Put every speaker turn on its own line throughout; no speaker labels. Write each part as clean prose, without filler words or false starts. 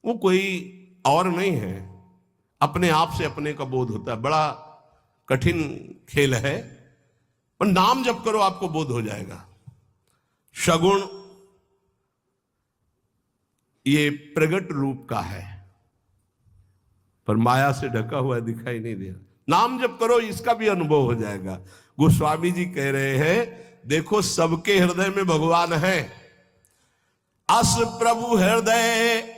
वो कोई और नहीं है, अपने आप से अपने का बोध होता है। बड़ा कठिन खेल है, पर नाम जप करो आपको बोध हो जाएगा। सगुण ये प्रगट रूप का है, पर माया से ढका हुआ दिखाई नहीं दे रहा। नाम जप करो, इसका भी अनुभव हो जाएगा। गोस्वामी जी कह रहे हैं, देखो सबके हृदय में भगवान है। अस प्रभु हृदय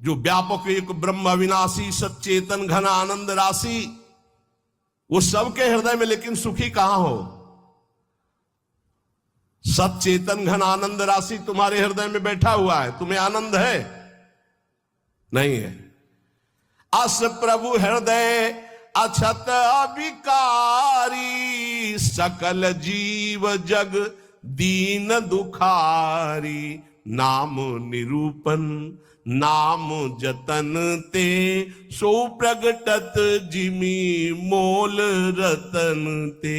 जो व्यापक एक ब्रह्म अविनाशी सच्चेतन घन आनंद राशि, वो सबके हृदय में, लेकिन सुखी कहां हो? सच्चेतन घन आनंद राशि तुम्हारे हृदय में बैठा हुआ है, तुम्हें आनंद है? नहीं है। अस प्रभु हृदय अछत अविकारी, सकल जीव जग दीन दुखारी, नाम निरूपन नाम जतन ते, सो प्रगटत जिमी मोल रतन ते।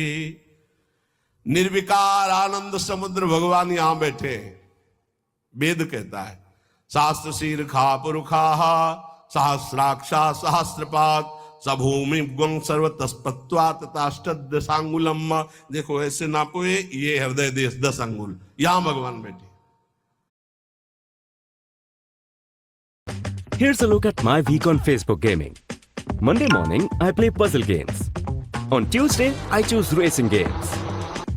निर्विकार आनंद समुद्र भगवान यहां बैठे हैं। वेद कहता है, शास्त्र शीर खा पुरुखा सहस्राक्षा सहस्रपात सभूमि गुण सर्वतस्पत्वा तथाष्टदशांगुलम। देखो ऐसे नापो, ये हृदय देश 10 अंगुल, यहां भगवान बैठे।
Here's a look at my week on Facebook gaming. Monday morning, I play puzzle games. On Tuesday, I choose racing games.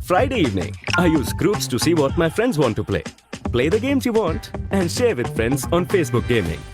Friday evening, I use groups to see what my friends want to play. Play the games you want and share with friends on Facebook gaming.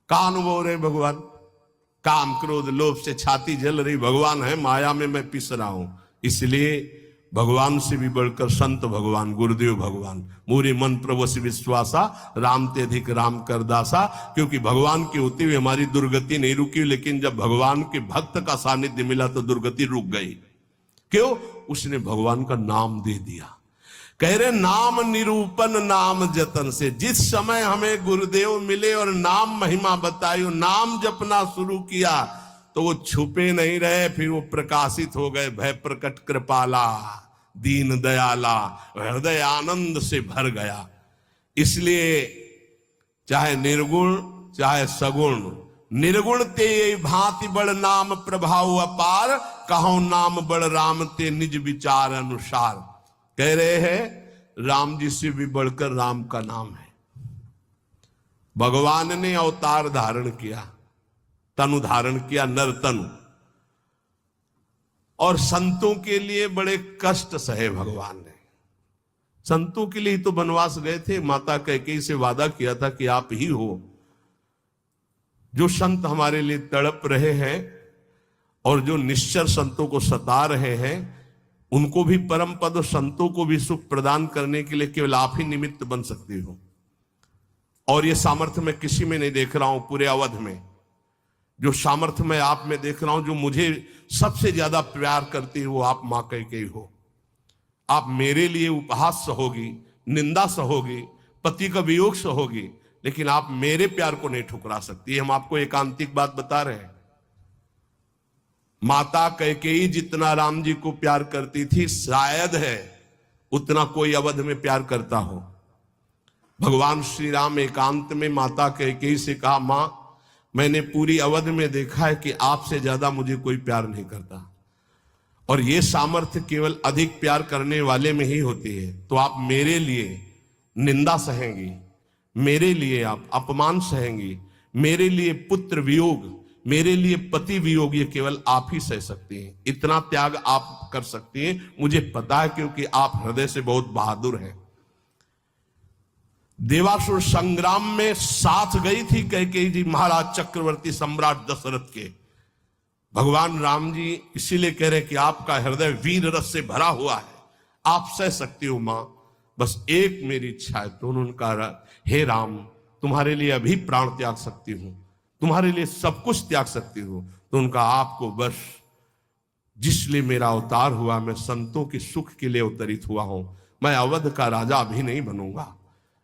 का अनुभव रहे भगवान? काम क्रोध लोभ से छाती जल रही, भगवान है माया में मैं पिस रहा हूं। इसलिए भगवान से भी बढ़कर संत भगवान, गुरुदेव भगवान, मोरे मन प्रभु से विश्वासा, राम ते अधिक राम कर दासा। क्योंकि भगवान के होते हुए हमारी दुर्गति नहीं रुकी, लेकिन जब भगवान के भक्त का सानिध्य मिला तो दुर्गति रुक गई। क्यों? उसने भगवान का नाम दे दिया। कह रहे नाम निरूपण नाम जतन से। जिस समय हमें गुरुदेव मिले और नाम महिमा बताई, नाम जपना शुरू किया, तो वो छुपे नहीं रहे, फिर वो प्रकाशित हो गए। भय प्रकट कृपाला दीन दयाला, हृदय आनंद से भर गया। इसलिए चाहे निर्गुण चाहे सगुण, निर्गुण ते भांति बड़ नाम प्रभाव अपार, कहो नाम बड़ राम ते निज विचार अनुसार। कह रहे हैं राम जी से भी बढ़कर राम का नाम है। भगवान ने अवतार धारण किया, तनु धारण किया, नर तनु, और संतों के लिए बड़े कष्ट सहे भगवान ने। संतों के लिए तो वनवास गए थे, माता कैकेयी से वादा किया था कि आप ही हो जो संत हमारे लिए तड़प रहे हैं और जो निश्चर संतों को सता रहे हैं, उनको भी परम पद, संतों को भी सुख प्रदान करने के लिए केवल आप ही निमित्त बन सकते हो। और ये सामर्थ्य मैं किसी में नहीं देख रहा हूं पूरे अवध में। जो सामर्थ्य मैं आप में देख रहा हूं, जो मुझे सबसे ज्यादा प्यार करती है, वो आप मां कैकेयी हो। आप मेरे लिए उपहास सहोगी, निंदा सहोगी, पति का वियोग सहोगी, लेकिन आप मेरे प्यार को नहीं ठुकरा सकती। हम आपको एकांतिक बात बता रहे हैं। माता कैकेयी जितना राम जी को प्यार करती थी, शायद है उतना कोई अवध में प्यार करता हो। भगवान श्री राम एकांत में माता कैकेयी से कहा, मां मैंने पूरी अवध में देखा है कि आपसे ज्यादा मुझे कोई प्यार नहीं करता, और ये सामर्थ्य केवल अधिक प्यार करने वाले में ही होती है। तो आप मेरे लिए निंदा सहेंगी, मेरे लिए आप अपमान सहेंगी, मेरे लिए पुत्र वियोग, मेरे लिए पति वियोग, ये केवल आप ही सह सकती हैं। इतना त्याग आप कर सकती हैं, मुझे पता है, क्योंकि आप हृदय से बहुत बहादुर हैं। देवासुर संग्राम में साथ गई थी कैकेयी जी महाराज चक्रवर्ती सम्राट दशरथ के। भगवान राम जी इसीलिए कह रहे कि आपका हृदय वीर रस से भरा हुआ है, आप सह सकती हो मां, बस एक मेरी इच्छा है। तो उन्होंने कहा, हे राम, तुम्हारे लिए अभी प्राण त्याग सकती हूं, तुम्हारे लिए सब कुछ त्याग सकती हूं। तो उनका आपको बस जिसलिए मेरा अवतार हुआ, मैं संतों के सुख के लिए अवतरित हुआ हूं, मैं अवध का राजा अभी नहीं बनूंगा,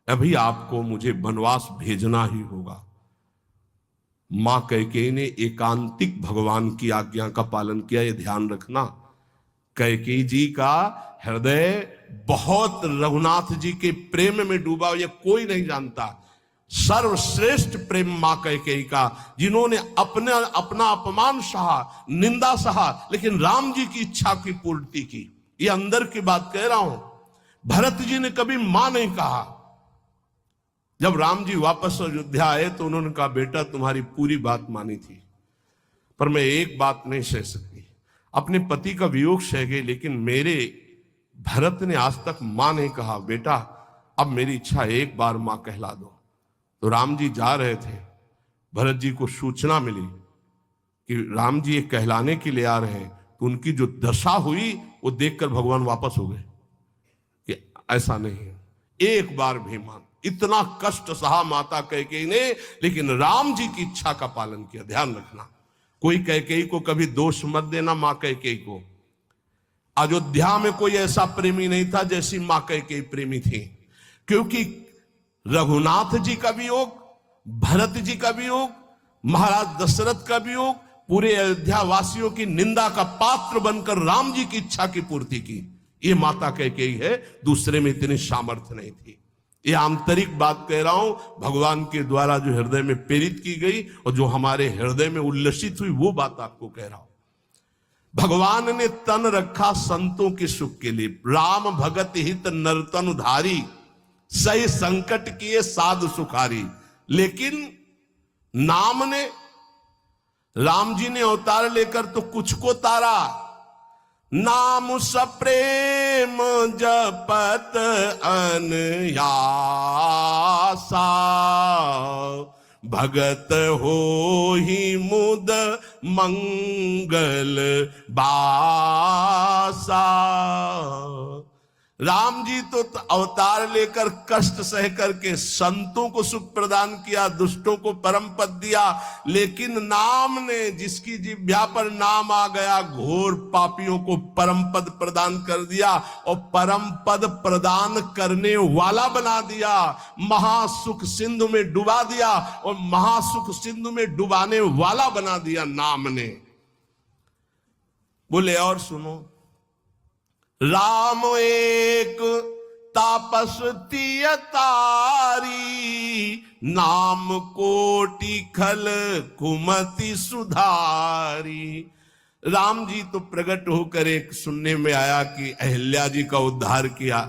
अभी आपको मुझे वनवास भेजना ही होगा। मां कैकेयी ने एकांतिक भगवान की आज्ञा का पालन किया, ये ध्यान रखना। कैकेयी जी का हृदय बहुत रघुनाथ जी के प्रेम में डूबा, ये कोई नहीं जानता। सर्वश्रेष्ठ प्रेम मां कैकेयी का, जिन्होंने अपना अपमान सहा, निंदा सहा, लेकिन राम जी की इच्छा की पूर्ति की। ये अंदर की बात कह रहा हूं। भरत जी ने कभी मां नहीं कहा। जब राम जी वापस अयोध्या आए तो उन्होंने कहा, बेटा तुम्हारी पूरी बात मानी थी, पर मैं एक बात नहीं सह सकती। अपने पति का वियोग सह गई, लेकिन मेरे भरत ने आज तक मां नहीं कहा। बेटा अब मेरी इच्छा एक बार मां कहला दो। तो राम जी जा रहे थे, भरत जी को सूचना मिली कि राम जी ये कहलाने के लिए आ रहे हैं। तो उनकी जो दशा हुई वो देखकर भगवान वापस हो गए कि ऐसा नहीं है, एक बार भी मान। इतना कष्ट सहा माता कैकेयी ने, लेकिन राम जी की इच्छा का पालन किया। ध्यान रखना, कोई कैकेयी को कभी दोष मत देना। मां कैकेयी को अयोध्या में कोई ऐसा प्रेमी नहीं था जैसी मां कैकेयी प्रेमी थी, क्योंकि रघुनाथ जी का वियोग, भरत जी का वियोग, महाराज दशरथ का वियोग, पूरे अयोध्या वासियों की निंदा का पात्र बनकर राम जी की इच्छा की पूर्ति की। ये माता कैकेयी है, दूसरे में इतनी सामर्थ्य नहीं थी। ये आंतरिक बात कह रहा हूं, भगवान के द्वारा जो हृदय में प्रेरित की गई और जो हमारे हृदय में उल्लसित हुई, वो बात आपको कह रहा हूं। भगवान ने तन रखा संतों के सुख के लिए। राम भगत हित नरतन उधारी, सही संकट किए साधु सुखारी। लेकिन नाम ने, राम जी ने अवतार लेकर तो कुछ को तारा। नाम सप्रेम जपत अनयासा, भगत हो ही मुद मंगल बासा। राम जी तो अवतार लेकर कष्ट सह करके संतों को सुख प्रदान किया, दुष्टों को परम पद दिया, लेकिन नाम ने, जिसकी जिह्वा पर नाम आ गया, घोर पापियों को परम पद प्रदान कर दिया और परम पद प्रदान करने वाला बना दिया। महासुख सिंधु में डुबा दिया और महासुख सिंधु में डुबाने वाला बना दिया नाम ने। बोले और सुनो, राम एक तापस तिय तारी, नाम कोटि खल कुमति सुधारी। राम जी तो प्रकट होकर एक सुनने में आया कि अहिल्या जी का उद्धार किया,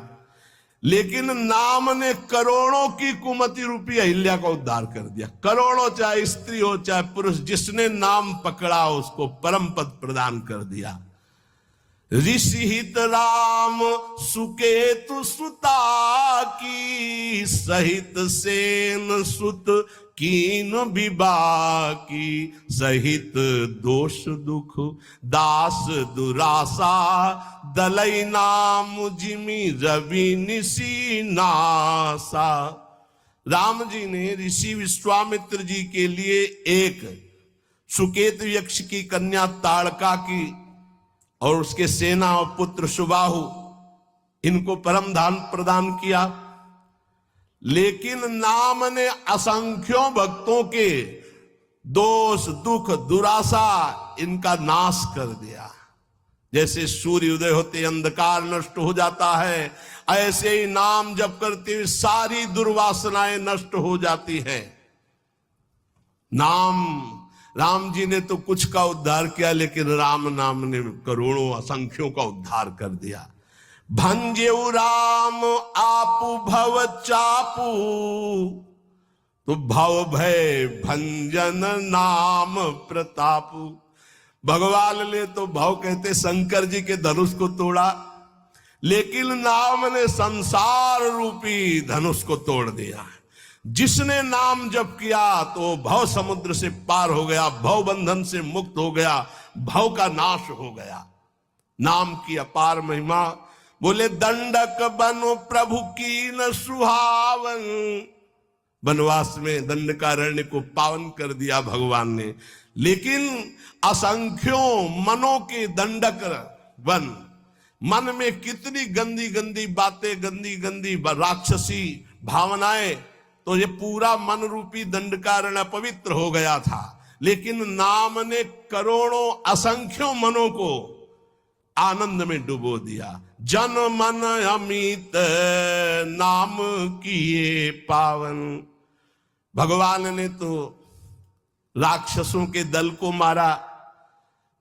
लेकिन नाम ने करोड़ों की कुमति रूपी अहिल्या का उद्धार कर दिया। करोड़ों, चाहे स्त्री हो चाहे पुरुष, जिसने नाम पकड़ा उसको परम पद प्रदान कर दिया। ऋषि हित राम सुकेतु सुता की, सहित सेन सुत कीन विबाकी। सहित दोष दुख दास दुरासा, दलई नाम जिमि रवि निसी नासा। राम जी ने ऋषि विश्वामित्र जी के लिए एक सुकेतु यक्ष की कन्या ताड़का की और उसके सेना और पुत्र सुबाहु, इनको परम दान प्रदान किया। लेकिन नाम ने असंख्यों भक्तों के दोष दुख दुराशा इनका नाश कर दिया। जैसे सूर्य उदय होते अंधकार नष्ट हो जाता है, ऐसे ही नाम जप करते हुए सारी दुर्वासनाएं नष्ट हो जाती हैं। नाम, राम जी ने तो कुछ का उद्धार किया, लेकिन राम नाम ने करोड़ों असंख्यों का उद्धार कर दिया। भंजेउ राम आपु भव चापू, तो भव भय भंजन नाम प्रतापु। भगवान ने तो भव कहते शंकर जी के धनुष को तोड़ा, लेकिन नाम ने संसार रूपी धनुष को तोड़ दिया। जिसने नाम जप किया तो भव समुद्र से पार हो गया, भव बंधन से मुक्त हो गया, भव का नाश हो गया। नाम की अपार महिमा। बोले दंडक बनो प्रभु की न सुहावन, वनवास में दंडकारण्य को पावन कर दिया भगवान ने। लेकिन असंख्यों मनों के दंडक वन, मन में कितनी गंदी गंदी बातें, गंदी गंदी राक्षसी भावनाएं, तो ये पूरा मन रूपी दंडकारण्य पवित्र हो गया था। लेकिन नाम ने करोड़ों असंख्यों मनों को आनंद में डुबो दिया। जन मन अमित नाम किए पावन। भगवान ने तो राक्षसों के दल को मारा।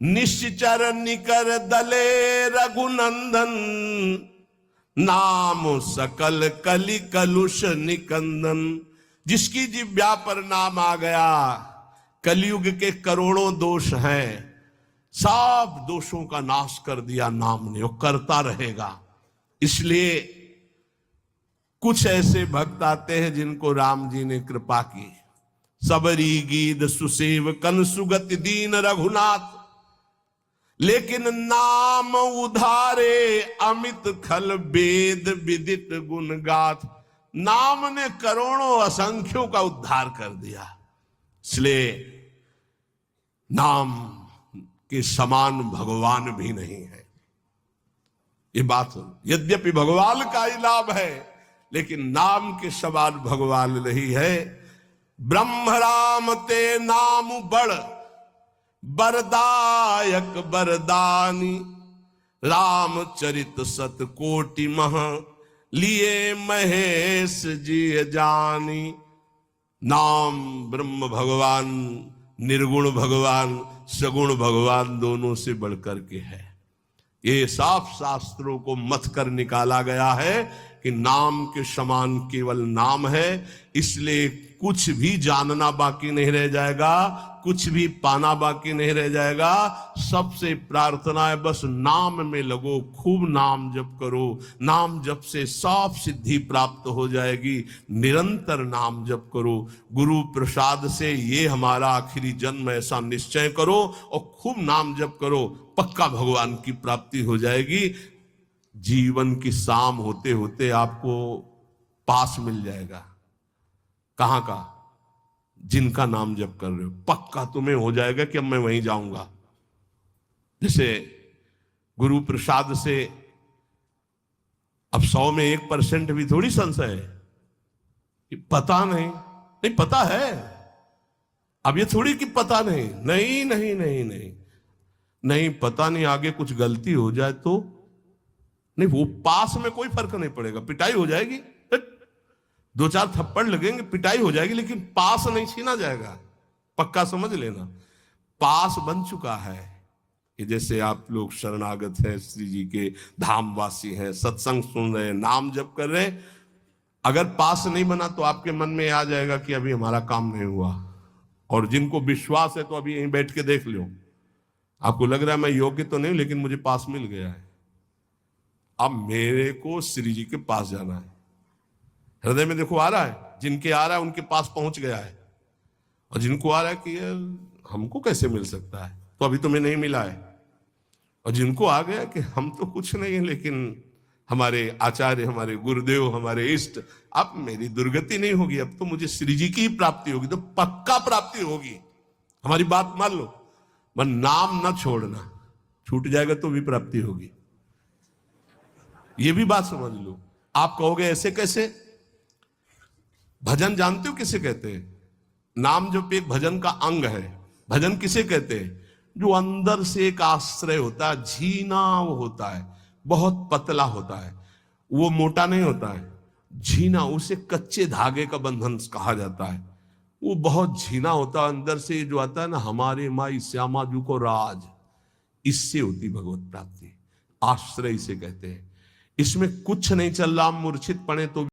निश्चर निकर दले रघुनंदन, नाम सकल कलि कलुष निकंदन। जिसकी जिह्वा पर नाम आ गया, कलयुग के करोड़ों दोष हैं, सब दोषों का नाश कर दिया नाम ने, वो करता रहेगा। इसलिए कुछ ऐसे भक्त आते हैं जिनको राम जी ने कृपा की। सबरी गीत सुसेवकन सुगति दीन रघुनाथ, लेकिन नाम उधारे अमित खल वेद विदित गुण गाथ। नाम ने करोड़ों असंख्यों का उद्धार कर दिया। इसलिए नाम के समान भगवान भी नहीं है। ये बात, यद्यपि भगवान का ही लाभ है, लेकिन नाम के समान भगवान नहीं है। ब्रह्म राम ते नाम बड़, बरदायक बरदानी। रामचरित सत कोटि मह, लिए महेश जी जानी। नाम ब्रह्म भगवान, निर्गुण भगवान, सगुण भगवान दोनों से बढ़कर के है। ये साफ शास्त्रों को मत कर निकाला गया है कि नाम के समान केवल नाम है। इसलिए कुछ भी जानना बाकी नहीं रह जाएगा, कुछ भी पाना बाकी नहीं रह जाएगा। सबसे प्रार्थना है बस नाम में लगो, खूब नाम जप करो। नाम जप से सब सिद्धि प्राप्त हो जाएगी। निरंतर नाम जप करो। गुरु प्रसाद से ये हमारा आखिरी जन्म, ऐसा निश्चय करो और खूब नाम जप करो, पक्का भगवान की प्राप्ति हो जाएगी। जीवन की शाम होते होते आपको पास मिल जाएगा। कहां का? जिनका नाम जप कर रहे हो, पक्का तुम्हें हो जाएगा कि अब मैं वहीं जाऊंगा। जैसे गुरु प्रसाद से अब 100 में 1% भी थोड़ी संशय है कि पता नहीं, नहीं पता है। अब ये थोड़ी कि पता नहीं, नहीं नहीं नहीं नहीं नहीं पता नहीं, आगे कुछ गलती हो जाए तो नहीं, वो पास में कोई फर्क नहीं पड़ेगा। पिटाई हो जाएगी, 2-4 थप्पड़ लगेंगे, पिटाई हो जाएगी, लेकिन पास नहीं छीना जाएगा। पक्का समझ लेना। पास बन चुका है कि जैसे आप लोग शरणागत हैं, श्री जी के धामवासी हैं, सत्संग सुन रहे हैं, नाम जप कर रहे हैं। अगर पास नहीं बना तो आपके मन में आ जाएगा कि अभी हमारा काम नहीं हुआ। और जिनको विश्वास है तो अभी यहीं बैठ के देख लो। आपको लग रहा है मैं योग्य तो नहीं, लेकिन मुझे पास मिल गया है। अब मेरे को श्री जी के पास जाना है। हृदय में देखो आ रहा है, जिनके आ रहा है उनके पास पहुंच गया है। और जिनको आ रहा है कि यार हमको कैसे मिल सकता है, तो अभी तुम्हें नहीं मिला है। और जिनको आ गया कि हम तो कुछ नहीं है, लेकिन हमारे आचार्य, हमारे गुरुदेव, हमारे इष्ट, अब मेरी दुर्गति नहीं होगी, अब तो मुझे श्री जी की ही प्राप्ति होगी, तो पक्का प्राप्ति होगी। हमारी बात मान लो, पर नाम ना छोड़ना। छूट जाएगा तो भी प्राप्ति होगी, ये भी बात समझ लो। आप कहोगे ऐसे कैसे? भजन जानते हो किसे कहते हैं? नाम जो एक भजन का अंग है। भजन किसे कहते हैं? जो अंदर से एक आश्रय होता है, झीना वो होता है, बहुत पतला होता है, वो मोटा नहीं होता है, झीना। उसे कच्चे धागे का बंधन कहा जाता है। वो बहुत झीना होता है, अंदर से जो आता है ना, हमारे माई श्यामा जू को राज, इससे होती भगवत प्राप्ति। आश्रय इसे कहते हैं। इसमें कुछ नहीं चल रहा, मूर्छित पड़े तो